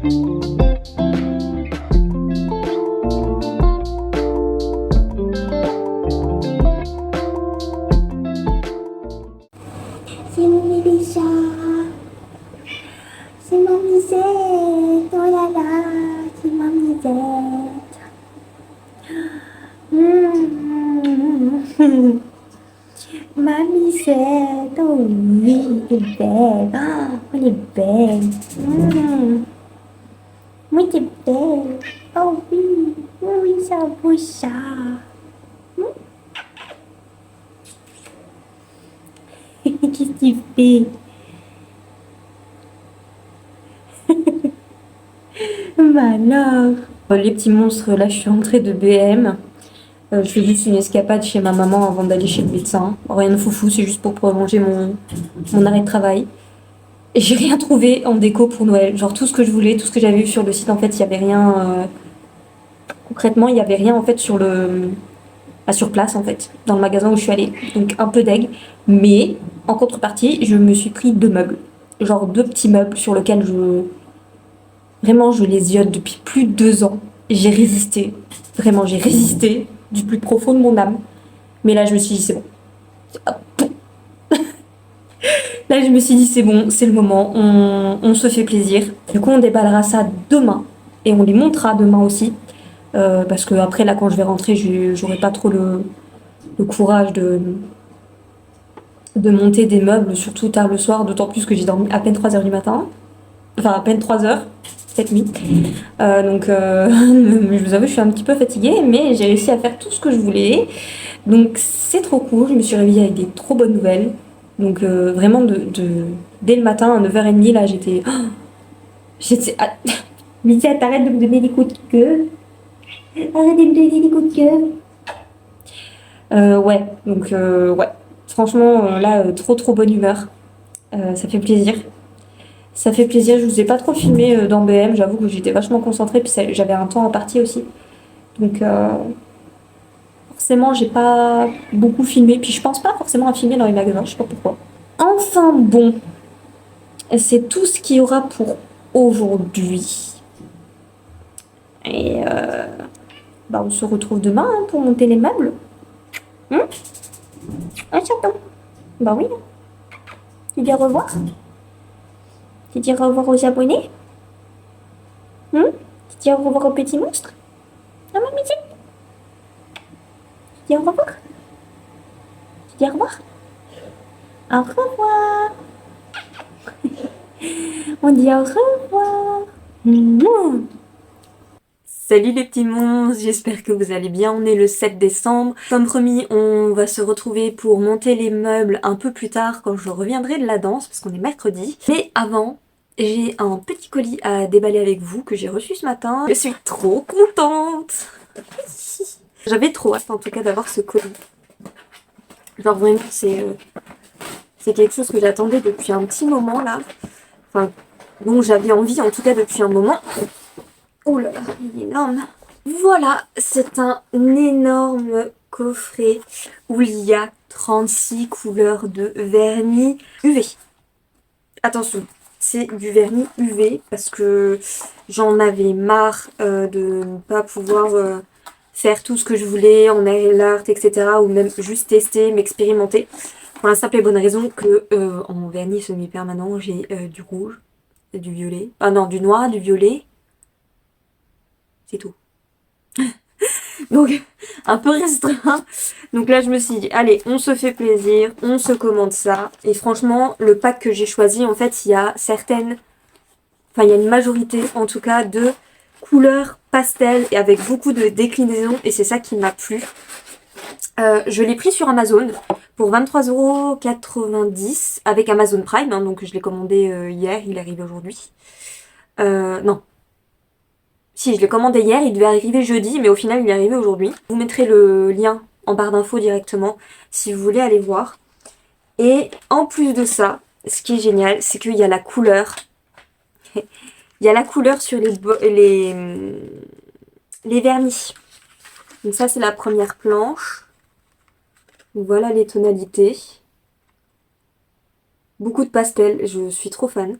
C'est mon bébé chat. C'est ma misette. Oh là là, c'est ma misette. Ma misette. Oh oui, elle est belle. Oh, elle est belle. Oui, t'es belle. Oh oui, oui, c'est un beau chat. Qu'est-ce que tu fais? Bah alors. Les petits monstres, là, je suis rentrée de BM. Je fais juste une escapade chez ma maman avant d'aller chez le médecin. Rien de foufou, c'est juste pour prolonger mon arrêt de travail. Et j'ai rien trouvé en déco pour Noël. Genre tout ce que je voulais, tout ce que j'avais vu sur le site, en fait, il y avait rien. Concrètement, il y avait rien en fait sur place en fait, dans le magasin où je suis allée. Donc un peu deg. Mais en contrepartie, je me suis pris 2 meubles. Genre 2 petits meubles sur lesquels vraiment, je les ziote depuis plus de 2 ans. J'ai résisté. Vraiment, j'ai résisté du plus profond de mon âme. Mais là, je me suis dit, c'est bon. Là, je me suis dit, c'est bon, c'est le moment, on se fait plaisir. Du coup, on déballera ça demain. Et on les montrera demain aussi. Parce que après, là, quand je vais rentrer, j'aurai pas trop le courage de monter des meubles, surtout tard le soir. D'autant plus que j'ai dormi à peine 3 heures du matin. Enfin, à peine 3 heures cette nuit. Donc, je vous avoue, je suis un petit peu fatiguée, mais j'ai réussi à faire tout ce que je voulais. Donc, c'est trop cool. Je me suis réveillée avec des trop bonnes nouvelles. Donc, vraiment, dès le matin, à 9h30, là, j'étais. J'étais. Ah, Lydia, t'arrêtes de me donner des coups de queue. Arrête de me donner des coups de queue. Ouais, donc, ouais. Franchement, là, trop bonne humeur. Ça fait plaisir. Ça fait plaisir, je vous ai pas trop filmé dans BM, j'avoue que j'étais vachement concentrée, puis j'avais un temps en partie aussi. Donc forcément j'ai pas beaucoup filmé, puis je pense pas forcément à filmer dans les magasins, je sais pas pourquoi. Enfin bon, c'est tout ce qu'il y aura pour aujourd'hui. Et bah on se retrouve demain hein, pour monter les meubles. Ah chaton. Bah oui. Tu dis au revoir. Tu dis au revoir aux abonnés. Tu dis au revoir aux petits monstres. Ah mamie, tu dis au revoir. Tu dis au revoir. Au revoir. On dit au revoir. Mouah. Salut les petits monstres, j'espère que vous allez bien. On est le 7 décembre. Comme promis, on va se retrouver pour monter les meubles un peu plus tard quand je reviendrai de la danse parce qu'on est mercredi. Mais avant, j'ai un petit colis à déballer avec vous que j'ai reçu ce matin. Je suis trop contente. J'avais trop hâte en tout cas d'avoir ce colis. Genre vraiment c'est quelque chose que j'attendais depuis un petit moment là. Enfin, dont j'avais envie en tout cas depuis un moment. Oh là là, il est énorme. Voilà, c'est un énorme coffret où il y a 36 couleurs de vernis UV. Attention, c'est du vernis UV parce que j'en avais marre de ne pas pouvoir faire tout ce que je voulais en nail art, etc. Ou même juste tester, m'expérimenter. Pour la simple et bonne raison que en vernis semi-permanent, j'ai du rouge, du violet. Ah non, du noir, du violet. C'est tout. Donc, un peu restreint. Donc là, je me suis dit, allez, on se fait plaisir, on se commande ça. Et franchement, le pack que j'ai choisi, en fait, il y a certaines... Enfin, il y a une majorité, en tout cas, de couleurs pastel et avec beaucoup de déclinaisons. Et c'est ça qui m'a plu. Je l'ai pris sur Amazon pour 23,90 € avec Amazon Prime. Hein, donc, je l'ai commandé hier, il est arrivé aujourd'hui. Non. Si, je l'ai commandé hier, il devait arriver jeudi, mais au final, il est arrivé aujourd'hui. Je vous mettrai le lien en barre d'infos directement, si vous voulez aller voir. Et en plus de ça, ce qui est génial, c'est qu'il y a la couleur. Il y a la couleur sur les vernis. Donc ça, c'est la première planche. Voilà les tonalités. Beaucoup de pastels, je suis trop fan.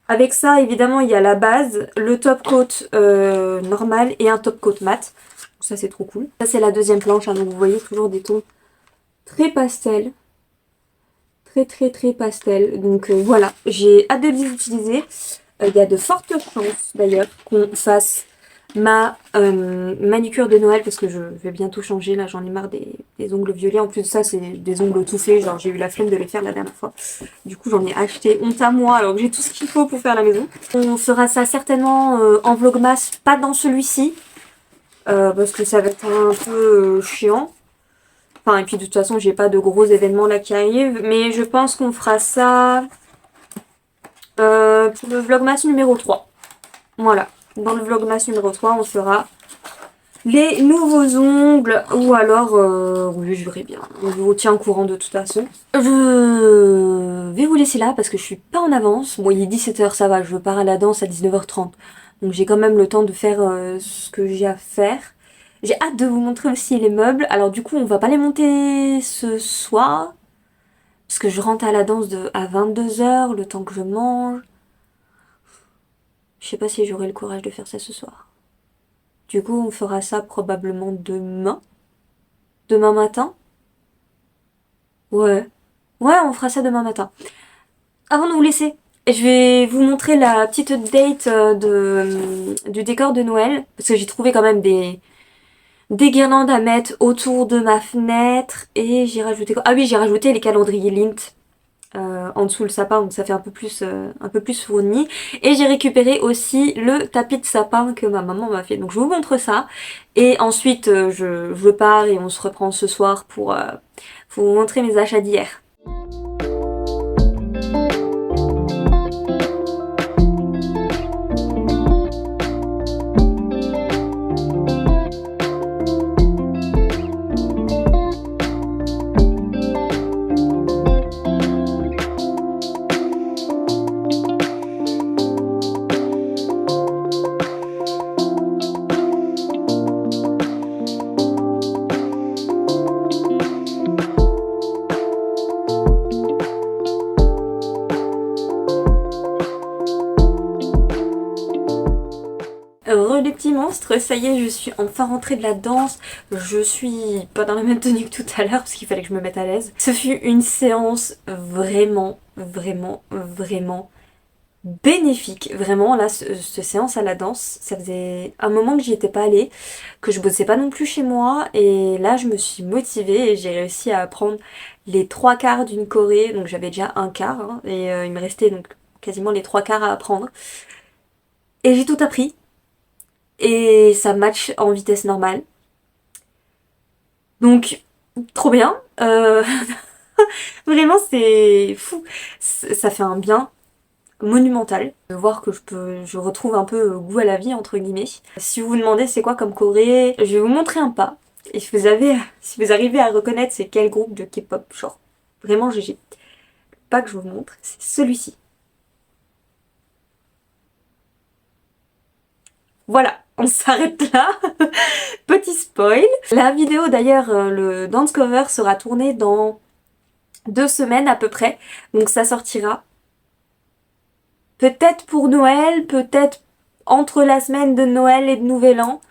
Avec ça, évidemment, il y a la base, le top coat normal et un top coat mat. Ça, c'est trop cool. Ça, c'est la deuxième planche, hein, donc vous voyez toujours des tons très pastel. Très pastel. Donc voilà, j'ai hâte de les utiliser. Il y a de fortes chances d'ailleurs qu'on fasse ma manicure de Noël parce que je vais bientôt changer. Là, j'en ai marre des ongles violets. En plus de ça, c'est des ongles tout faits. Genre, j'ai eu la flemme de les faire la dernière fois. Du coup, j'en ai acheté. Honte à moi, alors que j'ai tout ce qu'il faut pour faire la maison. On fera ça certainement en vlogmas, pas dans celui-ci. Parce que ça va être un peu chiant. Enfin, et puis de toute façon, j'ai pas de gros événements là qui arrivent. Mais je pense qu'on fera ça pour le vlogmas numéro 3. Voilà. Dans le vlogmas numéro 3, on fera les nouveaux ongles. Ou alors, oui, je verrai bien. On vous tient au courant de toute façon. Je vais vous laisser là parce que je suis pas en avance. Bon, il est 17h, ça va. Je pars à la danse à 19h30. Donc j'ai quand même le temps de faire ce que j'ai à faire. J'ai hâte de vous montrer aussi les meubles. Alors du coup, on va pas les monter ce soir. Parce que je rentre à la danse à 22h, le temps que je mange. Je sais pas si j'aurai le courage de faire ça ce soir. Du coup, on fera ça probablement demain. Demain matin. Ouais. Ouais, on fera ça demain matin. Avant de vous laisser, je vais vous montrer la petite update du décor de Noël. Parce que j'ai trouvé quand même des guirlandes à mettre autour de ma fenêtre. Et j'ai rajouté quoi? Ah oui, j'ai rajouté les calendriers Lint en dessous le sapin, donc ça fait un peu plus fourni. Et j'ai récupéré aussi le tapis de sapin que ma maman m'a fait. Donc je vous montre ça. Et ensuite je pars et on se reprend ce soir pour vous montrer mes achats d'hier. Heureux les petits monstres, ça y est, je suis enfin rentrée de la danse. Je suis pas dans la même tenue que tout à l'heure parce qu'il fallait que je me mette à l'aise. Ce fut une séance vraiment bénéfique. Vraiment, là, cette séance à la danse, ça faisait un moment que j'y étais pas allée, que je bossais pas non plus chez moi. Et là, je me suis motivée et j'ai réussi à apprendre les trois quarts d'une choré. Donc j'avais déjà un quart, hein, et il me restait donc quasiment les trois quarts à apprendre. Et j'ai tout appris. Et ça match en vitesse normale. Donc, trop bien. Vraiment, c'est fou. Ça fait un bien monumental de voir que je retrouve un peu goût à la vie, entre guillemets. Si vous vous demandez c'est quoi comme choré, je vais vous montrer un pas. Et si vous arrivez à reconnaître c'est quel groupe de K-pop, genre vraiment GG. Pas que je vous montre, c'est celui-ci. Voilà, on s'arrête là. Petit spoil. La vidéo d'ailleurs, le dance cover sera tourné dans 2 semaines à peu près. Donc ça sortira peut-être pour Noël, peut-être entre la semaine de Noël et de Nouvel An.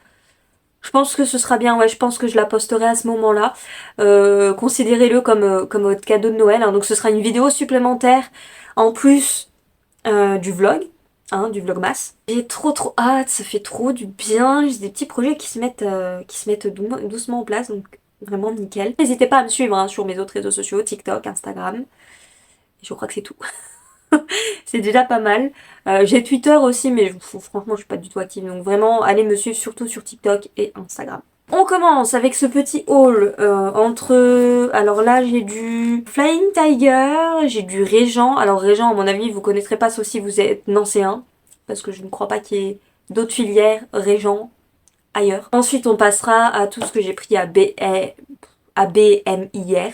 Je pense que ce sera bien, ouais, je pense que je la posterai à ce moment-là. Considérez-le comme votre cadeau de Noël, hein. Donc ce sera une vidéo supplémentaire en plus du vlog. Hein, du vlogmas. J'ai trop hâte, ça fait trop du bien. J'ai des petits projets qui se mettent doucement en place, donc vraiment nickel. N'hésitez pas à me suivre hein, sur mes autres réseaux sociaux, TikTok, Instagram. Je crois que c'est tout. C'est déjà pas mal. J'ai Twitter aussi, mais franchement je suis pas du tout active. Donc vraiment, allez me suivre surtout sur TikTok et Instagram. On commence avec ce petit haul entre... Alors là j'ai du Flying Tiger, j'ai du Régent. Alors Régent à mon avis vous connaîtrez pas sauf si vous êtes nancéen. Parce que je ne crois pas qu'il y ait d'autres filières Régent ailleurs. Ensuite on passera à tout ce que j'ai pris à BM hier.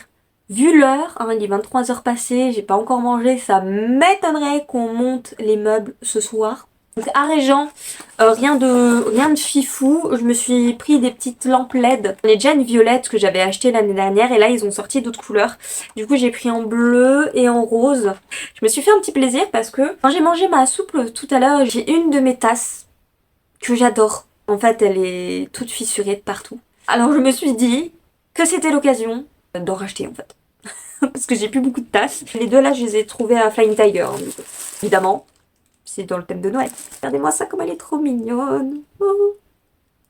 Vu l'heure, hein, il est 23h passées, j'ai pas encore mangé, ça m'étonnerait qu'on monte les meubles ce soir. Donc à Régent, rien de fifou, je me suis pris des petites lampes LED. J'en ai déjà une violette que j'avais achetée l'année dernière et là ils ont sorti d'autres couleurs. Du coup j'ai pris en bleu et en rose. Je me suis fait un petit plaisir parce que quand j'ai mangé ma soupe tout à l'heure, j'ai une de mes tasses que j'adore. En fait elle est toute fissurée de partout. Alors je me suis dit que c'était l'occasion d'en racheter en fait. Parce que j'ai plus beaucoup de tasses. Les deux là je les ai trouvées à Flying Tiger, hein, évidemment. C'est dans le thème de Noël. Regardez-moi ça comme elle est trop mignonne. Oh.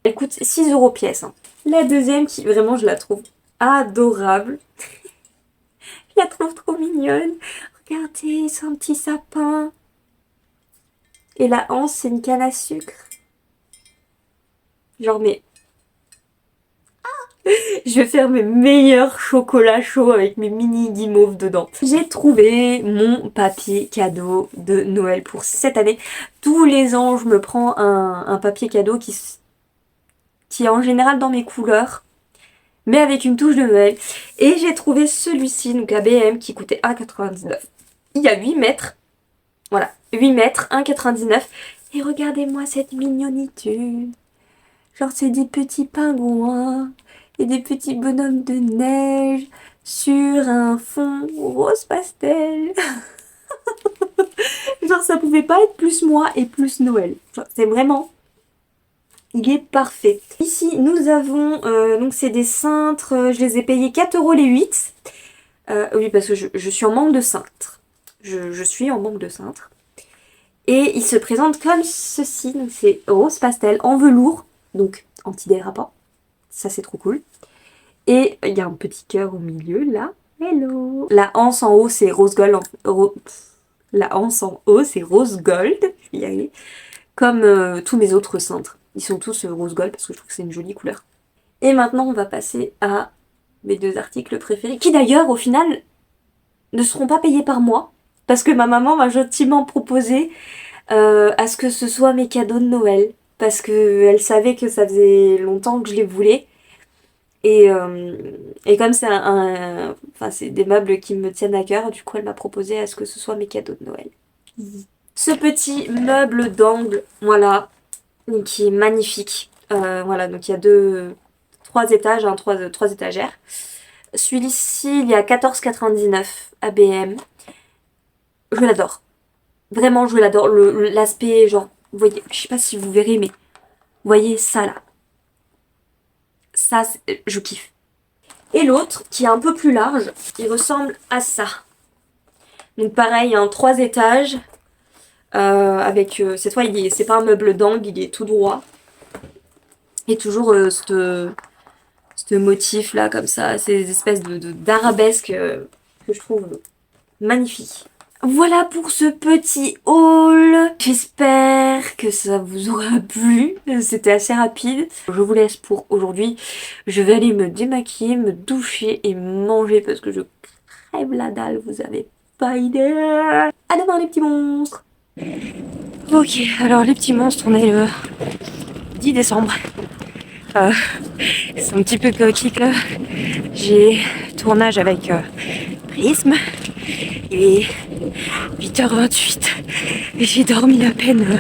Elle coûte 6 € pièce. Hein. La deuxième qui vraiment je la trouve adorable. Je la trouve trop mignonne. Regardez, c'est un petit sapin. Et la anse c'est une canne à sucre. Genre mais... Je vais faire mes meilleurs chocolats chauds avec mes mini guimauves dedans. J'ai trouvé mon papier cadeau de Noël pour cette année. Tous les ans, je me prends un papier cadeau qui est en général dans mes couleurs, mais avec une touche de Noël. Et j'ai trouvé celui-ci, donc ABM, qui coûtait 1,99 €. Il y a 8 mètres. Voilà, 8 mètres, 1,99 €. Et regardez-moi cette mignonitude. Genre, c'est des petits pingouins et des petits bonhommes de neige sur un fond rose pastel. Genre, ça pouvait pas être plus moi et plus Noël. Genre, c'est vraiment... Il est parfait. Ici, nous avons... donc, c'est des cintres. Je les ai payés 4 € les 8. Oui, parce que je suis en manque de cintres. Je suis en manque de cintres. Et il se présente comme ceci. Donc, c'est rose pastel en velours. Donc antidérapant, ça c'est trop cool. Et il y a un petit cœur au milieu là. Hello. La anse en haut c'est rose gold. La anse en haut c'est rose gold. Je vais y arriver. Comme tous mes autres cintres. Ils sont tous rose gold parce que je trouve que c'est une jolie couleur. Et maintenant on va passer à mes deux articles préférés. Qui d'ailleurs au final ne seront pas payés par moi. Parce que ma maman m'a gentiment proposé à ce que ce soit mes cadeaux de Noël. Parce qu'elle savait que ça faisait longtemps que je les voulais. Et comme c'est enfin, c'est des meubles qui me tiennent à cœur, du coup elle m'a proposé à ce que ce soit mes cadeaux de Noël. Ce petit meuble d'angle, voilà, qui est magnifique. Voilà, donc il y a trois étages, hein, trois étagères. Celui-ci, il y a 14,99 ABM. Je l'adore. Vraiment, je l'adore. L'aspect, genre, vous voyez, je sais pas si vous verrez, mais vous voyez ça là. Ça, je kiffe. Et l'autre, qui est un peu plus large, il ressemble à ça. Donc pareil, hein, 3 étages. Avec cette fois, c'est pas un meuble d'angle, il est tout droit. Et toujours ce motif là, comme ça, ces espèces d'arabesques que je trouve magnifiques. Voilà pour ce petit haul. J'espère que ça vous aura plu. C'était assez rapide. Je vous laisse pour aujourd'hui. Je vais aller me démaquiller, me doucher et manger parce que je crève la dalle. Vous avez pas idée. À demain les petits monstres. Ok, alors les petits monstres, on est le 10 décembre. C'est un petit peu chaotique là. J'ai tournage avec Prism. Il est 8h28 et j'ai dormi à peine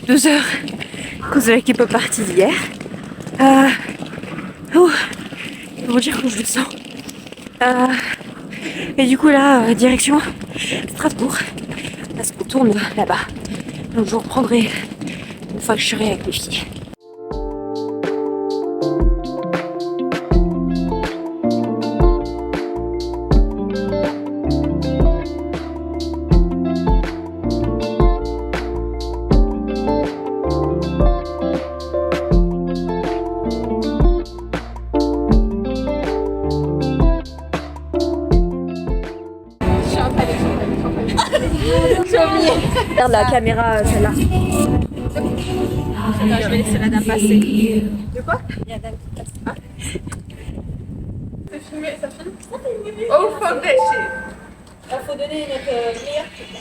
2 heures à cause de l'équipe partie d'hier. Pour vous dire comment je le sens. Et du coup là, direction Strasbourg, parce qu'on tourne là-bas. Donc je vous reprendrai une fois que je serai avec les filles. Regarde la caméra, celle-là. Je vais laisser la dame passer. De quoi? Il y a la dame qui passe. Ah. C'est filmé, ça filme? Oh fuck that shit! Il faut donner notre meilleur truc.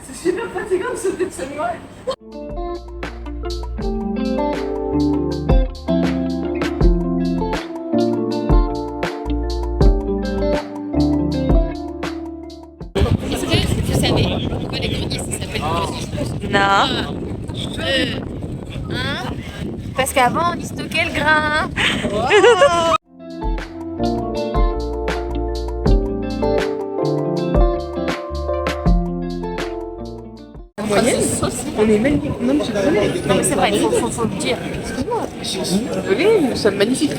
C'est super fatigant de sauter de ce noir. là. Parce qu'avant, on y stockait le grain. En moyenne, on est même. Non, mais je connais. Non mais c'est vrai, il faut le dire. Désolée, nous sommes magnifiques.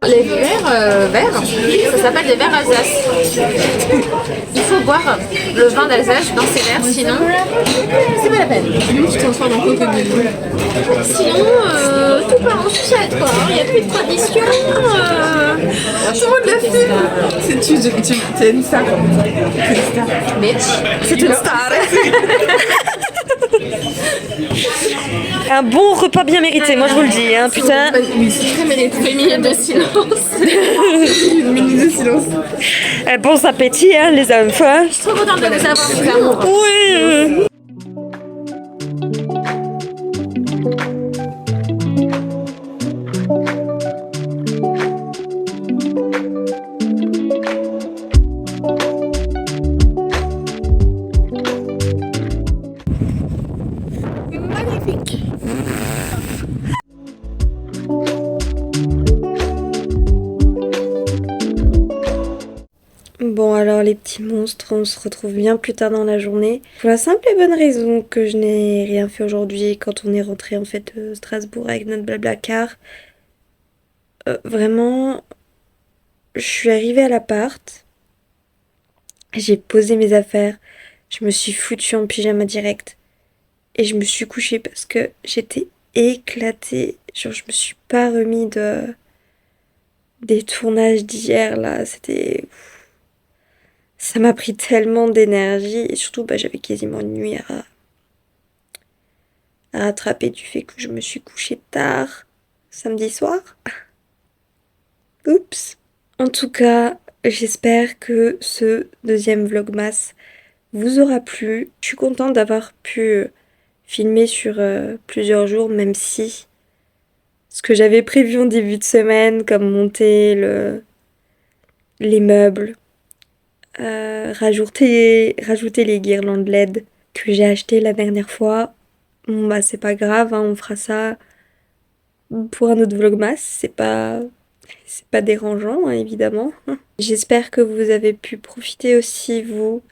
Les verres, ça s'appelle des verres Alsace. Il faut boire le vin d'Alsace dans ces verres, sinon c'est pas la peine. Sinon tu te transformes en crocodile. Sinon tout part en sucette quoi. Il n'y a plus de tradition. Tout le monde l'a fait. C'est une star. Bitch. C'est une star. Un bon repas bien mérité, moi je vous le dis, hein, putain. Oui, c'est très mérité. 3 minutes de silence. Une minute de silence. Bon appétit, hein, les enfants. Je suis trop contente de vous avoir, mes amours. Oui. Magnifique. Bon alors les petits monstres, on se retrouve bien plus tard dans la journée. Pour la simple et bonne raison que je n'ai rien fait aujourd'hui quand on est rentré en fait de Strasbourg avec notre Blablacar. Vraiment, je suis arrivée à l'appart, j'ai posé mes affaires, je me suis foutue en pyjama direct et je me suis couchée parce que j'étais éclatée. Genre je me suis pas remis des tournages d'hier là, ça m'a pris tellement d'énergie et surtout j'avais quasiment une nuit à rattraper du fait que je me suis couchée tard samedi soir. Oups. En tout cas, j'espère que ce deuxième vlogmas vous aura plu. Je suis contente d'avoir pu filmer sur plusieurs jours, même si ce que j'avais prévu en début de semaine, comme monter les meubles, rajouter les guirlandes LED que j'ai achetées la dernière fois, bon c'est pas grave, hein, on fera ça pour un autre vlogmas, c'est pas dérangeant, hein, évidemment. J'espère que vous avez pu profiter aussi, vous,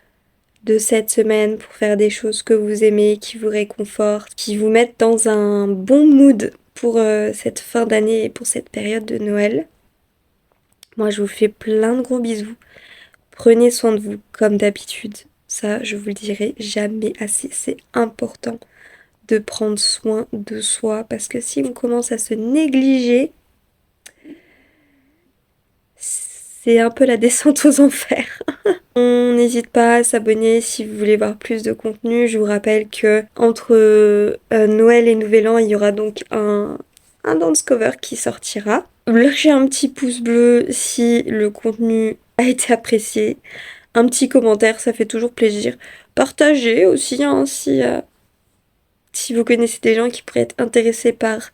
de cette semaine pour faire des choses que vous aimez, qui vous réconfortent, qui vous mettent dans un bon mood pour cette fin d'année et pour cette période de Noël. Moi, je vous fais plein de gros bisous. Prenez soin de vous, comme d'habitude. Ça, je vous le dirai jamais assez. C'est important de prendre soin de soi parce que si on commence à se négliger, c'est un peu la descente aux enfers. On n'hésite pas à s'abonner si vous voulez voir plus de contenu. Je vous rappelle que entre Noël et Nouvel An, il y aura donc un dance cover qui sortira. Lâchez un petit pouce bleu si le contenu a été apprécié. Un petit commentaire, ça fait toujours plaisir. Partagez aussi, hein, si vous connaissez des gens qui pourraient être intéressés par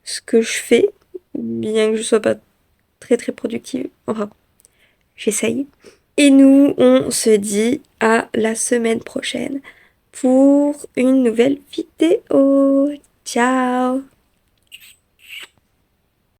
ce que je fais, bien que je sois pas très très productive. Enfin, j'essaye. Et nous, on se dit à la semaine prochaine pour une nouvelle vidéo. Ciao!